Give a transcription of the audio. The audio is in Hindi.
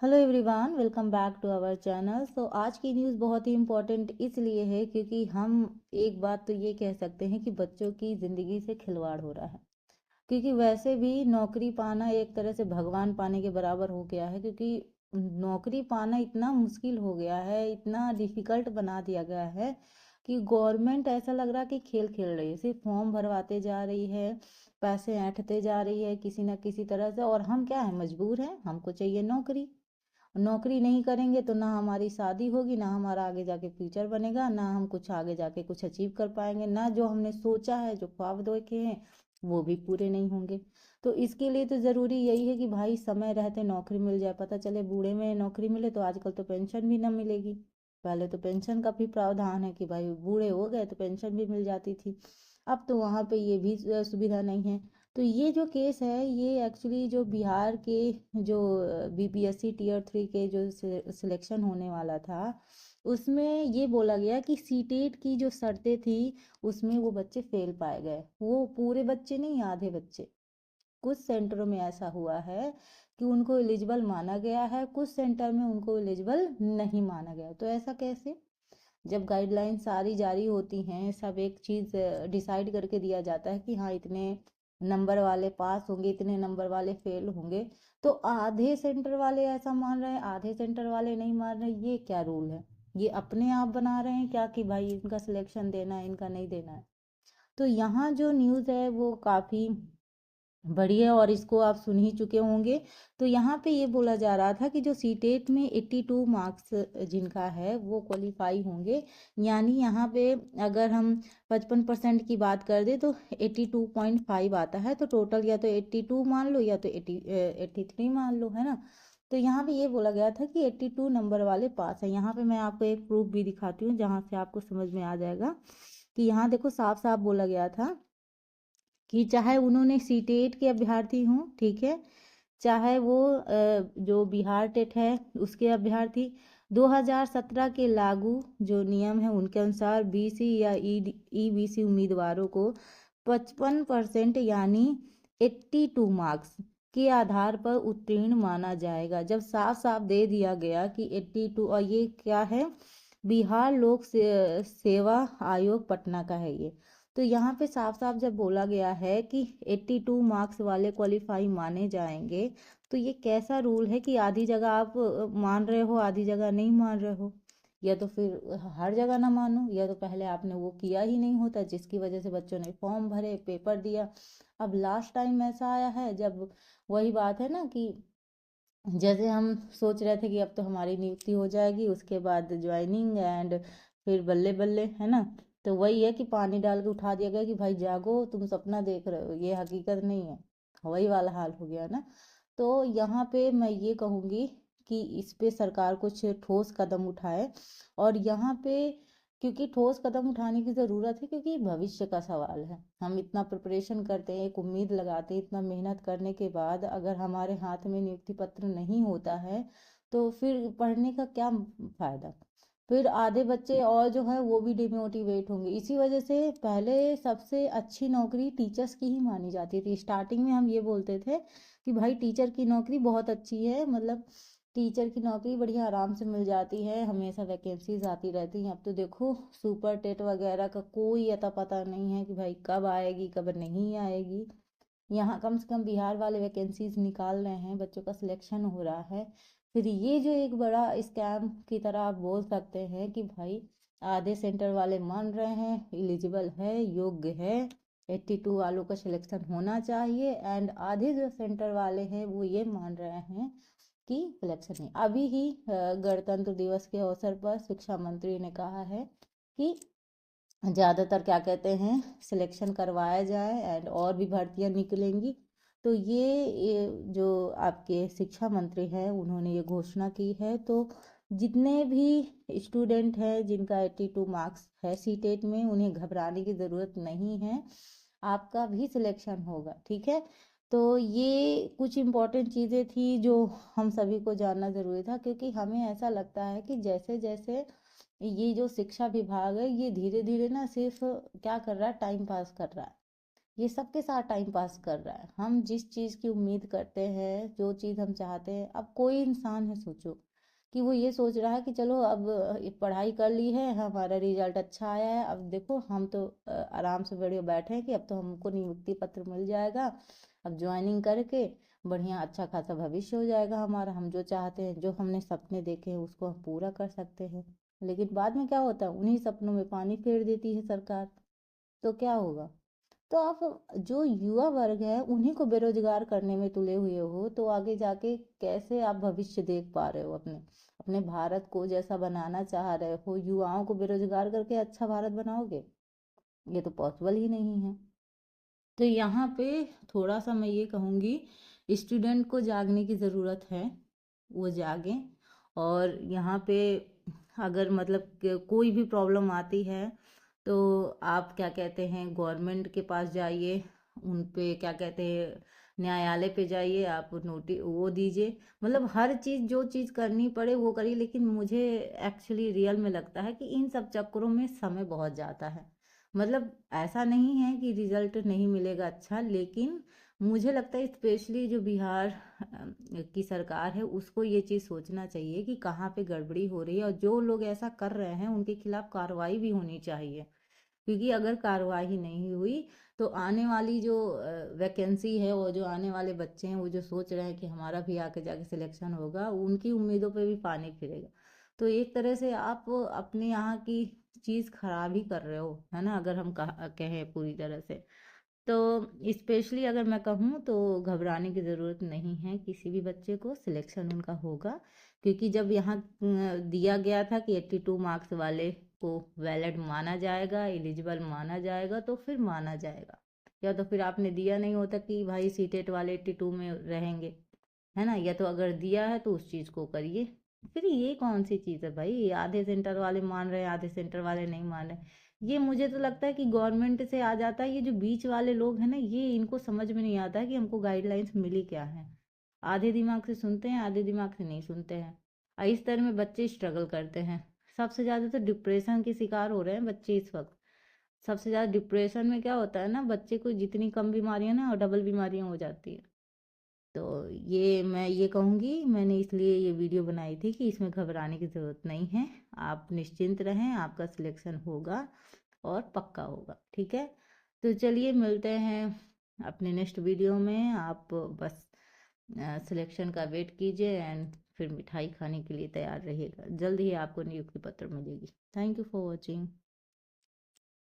Hello everyone, welcome back to our channel. आज की न्यूज़ बहुत ही इम्पोर्टेंट इसलिए है क्योंकि हम एक बात तो ये कह सकते हैं कि बच्चों की ज़िंदगी से खिलवाड़ हो रहा है। क्योंकि वैसे भी नौकरी पाना एक तरह से भगवान पाने के बराबर हो गया है, क्योंकि नौकरी पाना इतना मुश्किल हो गया है, इतना डिफिकल्ट बना दिया गया है कि गवर्नमेंट ऐसा लग रहा है कि खेल खेल रही है, सिर्फ फॉर्म भरवाते जा रही है, पैसे ऐंठते जा रही है किसी ना किसी तरह से। और हम क्या है, मजबूर हैं, हमको चाहिए नौकरी। नौकरी नहीं करेंगे तो ना हमारी शादी होगी, ना हमारा आगे जाके फ्यूचर बनेगा, ना हम कुछ आगे जाके कुछ अचीव कर पाएंगे, ना जो हमने सोचा है, जो ख्वाब देखे हैं वो भी पूरे नहीं होंगे। तो इसके लिए तो ज़रूरी यही है कि भाई समय रहते नौकरी मिल जाए। पता चले बूढ़े में नौकरी मिले तो आजकल तो पेंशन भी ना मिलेगी। पहले तो पेंशन का भी प्रावधान है कि भाई बूढ़े हो गए तो पेंशन भी मिल जाती थी। अब तो वहाँ पे ये भी सुविधा नहीं है। तो ये जो केस है, ये एक्चुअली जो बिहार के जो बीपीएससी टीयर 3 के जो सिलेक्शन होने वाला था, उसमें ये बोला गया कि सीटेट की जो शर्तें थी उसमें वो बच्चे फेल पाए गए। वो पूरे बच्चे नहीं, आधे बच्चे। कुछ सेंटरों में ऐसा हुआ है कि उनको एलिजिबल माना गया है, कुछ सेंटर में उनको एलिजिबल नहीं माना गया। तो ऐसा कैसे? जब गाइडलाइन सारी जारी होती हैं, सब एक चीज़ डिसाइड करके दिया जाता है कि हाँ इतने नंबर वाले पास होंगे, इतने नंबर वाले फेल होंगे, तो आधे सेंटर वाले ऐसा मान रहे हैं, आधे सेंटर वाले नहीं मान रहे। ये क्या रूल है? ये अपने आप बना रहे हैं क्या कि भाई इनका सिलेक्शन देना है, इनका नहीं देना है? तो यहाँ जो न्यूज़ है वो काफ़ी बड़ी है और इसको आप सुन ही चुके होंगे। तो यहाँ पे ये बोला जा रहा था कि जो सीटेट में 82 मार्क्स जिनका है वो क्वालिफाई होंगे। यानी यहाँ पे अगर हम 55% की बात कर दें तो 82.5 आता है। तो टोटल या तो 82 मान लो या तो 83 मान लो, है ना। तो यहाँ पे ये बोला गया था कि 82 नंबर वाले पास है। यहाँ पे मैं आपको एक प्रूफ भी दिखाती हूँ जहाँ से आपको समझ में आ जाएगा कि यहाँ देखो साफ साफ बोला गया था कि चाहे उन्होंने सीटेट के अभ्यर्थी हों, ठीक है, चाहे वो जो बिहार टेट है उसके अभ्यर्थी, 2017 के लागू जो नियम है उनके अनुसार बीसी या ईबीसी उम्मीदवारों को 55% यानी 82 मार्क्स के आधार पर उत्तीर्ण माना जाएगा। जब साफ साफ दे दिया गया कि 82, और ये क्या है, बिहार लोक सेवा आयोग पटना का है ये। तो यहाँ पे साफ साफ जब बोला गया है कि 82 मार्क्स वाले क्वालिफाई माने जाएंगे, तो ये कैसा रूल है कि आधी जगह आप मान रहे हो, आधी जगह नहीं मान रहे हो? या तो फिर हर जगह ना मानो, या तो पहले आपने वो किया ही नहीं होता जिसकी वजह से बच्चों ने फॉर्म भरे, पेपर दिया। अब लास्ट टाइम ऐसा आया है जब वही बात है ना कि जैसे हम सोच रहे थे कि अब तो हमारी नियुक्ति हो जाएगी, उसके बाद ज्वाइनिंग एंड फिर बल्ले बल्ले, है ना। तो वही है कि पानी डाल के उठा दिया गया कि भाई जागो, तुम सपना देख रहे हो, ये हकीकत नहीं है। वही वाला हाल हो गया ना। तो यहाँ पे मैं ये कहूँगी कि इस पे सरकार कुछ ठोस कदम उठाए। और यहाँ पे क्योंकि ठोस कदम उठाने की ज़रूरत है, क्योंकि भविष्य का सवाल है। हम इतना प्रिपरेशन करते हैं, एक उम्मीद लगाते हैं, इतना मेहनत करने के बाद अगर हमारे हाथ में नियुक्ति पत्र नहीं होता है तो फिर पढ़ने का क्या फ़ायदा? फिर आधे बच्चे और जो है वो भी डिमोटिवेट होंगे। इसी वजह से पहले सबसे अच्छी नौकरी टीचर्स की ही मानी जाती थी। स्टार्टिंग में हम ये बोलते थे कि भाई टीचर की नौकरी बहुत अच्छी है, मतलब टीचर की नौकरी बढ़िया आराम से मिल जाती है, हमेशा वैकेंसीज आती रहती हैं। अब तो देखो सुपर टेट वगैरह का कोई अता पता नहीं है कि भाई कब आएगी कब नहीं आएगी। यहाँ कम से कम बिहार वाले वैकेंसीज निकाल रहे हैं, बच्चों का सिलेक्शन हो रहा है। फिर ये जो एक बड़ा स्कैम की तरह आप बोल सकते हैं कि भाई आधे सेंटर वाले मान रहे हैं एलिजिबल है, योग्य है, 82 वालों का सिलेक्शन होना चाहिए, एंड आधे जो सेंटर वाले हैं वो ये मान रहे हैं कि सिलेक्शन नहीं। अभी ही गणतंत्र दिवस के अवसर पर शिक्षा मंत्री ने कहा है कि ज़्यादातर क्या कहते हैं, सिलेक्शन करवाया जाए एंड और भी भर्तियां निकलेंगी। तो ये जो आपके शिक्षा मंत्री हैं उन्होंने ये घोषणा की है। तो जितने भी स्टूडेंट हैं जिनका 82 मार्क्स है सीटेट में, उन्हें घबराने की ज़रूरत नहीं है, आपका भी सिलेक्शन होगा, ठीक है। तो ये कुछ इम्पोर्टेंट चीज़ें थी जो हम सभी को जानना ज़रूरी था, क्योंकि हमें ऐसा लगता है कि जैसे जैसे ये जो शिक्षा विभाग है ये धीरे धीरे ना सिर्फ क्या कर रहा है, टाइम पास कर रहा है। ये सबके साथ टाइम पास कर रहा है। हम जिस चीज़ की उम्मीद करते हैं, जो चीज़ हम चाहते हैं, अब कोई इंसान है सोचो कि वो ये सोच रहा है कि चलो अब ये पढ़ाई कर ली है, हमारा रिजल्ट अच्छा आया है, अब देखो हम तो आराम से बढ़िया बैठे हैं कि अब तो हमको नियुक्ति पत्र मिल जाएगा, अब ज्वाइनिंग करके बढ़िया अच्छा खासा भविष्य हो जाएगा हमारा, हम जो चाहते हैं, जो हमने सपने देखे हैं उसको हम पूरा कर सकते हैं। लेकिन बाद में क्या होता है, उन्हीं सपनों में पानी फेर देती है सरकार। तो क्या होगा? तो आप जो युवा वर्ग है उन्हीं को बेरोजगार करने में तुले हुए हो, तो आगे जाके कैसे आप भविष्य देख पा रहे हो? अपने अपने भारत को जैसा बनाना चाह रहे हो, युवाओं को बेरोजगार करके अच्छा भारत बनाओगे? ये तो पॉसिबल ही नहीं है। तो यहाँ पे थोड़ा सा मैं ये कहूँगी, स्टूडेंट को जागने की ज़रूरत है, वो जागें। और यहाँ पे अगर मतलब कोई भी प्रॉब्लम आती है तो आप क्या कहते हैं, गवर्नमेंट के पास जाइए, उन पे क्या कहते हैं, न्यायालय पे जाइए, आप नोटिस वो दीजिए, मतलब हर चीज़ जो चीज़ करनी पड़े वो करिए। लेकिन मुझे एक्चुअली रियल में लगता है कि इन सब चक्करों में समय बहुत जाता है। मतलब ऐसा नहीं है कि रिजल्ट नहीं मिलेगा अच्छा, लेकिन मुझे लगता है स्पेशली जो बिहार की सरकार है उसको ये चीज़ सोचना चाहिए कि कहाँ पे गड़बड़ी हो रही है, और जो लोग ऐसा कर रहे हैं उनके खिलाफ कार्रवाई भी होनी चाहिए। क्योंकि अगर कार्रवाई नहीं हुई तो आने वाली जो वैकेंसी है, और जो आने वाले बच्चे हैं, वो जो सोच रहे हैं कि हमारा भी आके जाके सिलेक्शन होगा, उनकी उम्मीदों पे भी पानी फिरेगा। तो एक तरह से आप अपने यहाँ की चीज़ खराब ही कर रहे हो, है ना, अगर हम कहें पूरी तरह से। तो स्पेशली अगर मैं कहूँ तो घबराने की ज़रूरत नहीं है, किसी भी बच्चे को सिलेक्शन उनका होगा। क्योंकि जब यहाँ दिया गया था कि 82 मार्क्स वाले को वैलिड माना जाएगा, एलिजिबल माना जाएगा, तो फिर माना जाएगा। या तो फिर आपने दिया नहीं होता कि भाई सीटेट वाले 82 में रहेंगे, है ना, या तो अगर दिया है तो उस चीज़ को करिए। फिर ये कौन सी चीज़ है भाई, आधे सेंटर वाले मान रहे हैं, आधे सेंटर वाले नहीं मान रहे। ये मुझे तो लगता है कि गवर्नमेंट से आ जाता है, ये जो बीच वाले लोग हैं ना, ये इनको समझ में नहीं आता है कि हमको गाइडलाइंस मिली क्या है। आधे दिमाग से सुनते हैं, आधे दिमाग से नहीं सुनते हैं, और इस तरह में बच्चे स्ट्रगल करते हैं। सबसे ज़्यादा तो डिप्रेशन के शिकार हो रहे हैं बच्चे इस वक्त। सबसे ज़्यादा डिप्रेशन में क्या होता है ना, बच्चे को जितनी कम बीमारियां ना, और डबल बीमारियां हो जाती है। तो ये मैं ये कहूँगी, मैंने इसलिए ये वीडियो बनाई थी कि इसमें घबराने की ज़रूरत नहीं है। आप निश्चिंत रहें, आपका सिलेक्शन होगा और पक्का होगा, ठीक है। तो चलिए मिलते हैं अपने नेक्स्ट वीडियो में। आप बस सिलेक्शन का वेट कीजिए, एंड फिर मिठाई खाने के लिए तैयार रहिएगा। जल्द ही आपको नियुक्ति पत्र मिलेगी। Thank you for watching.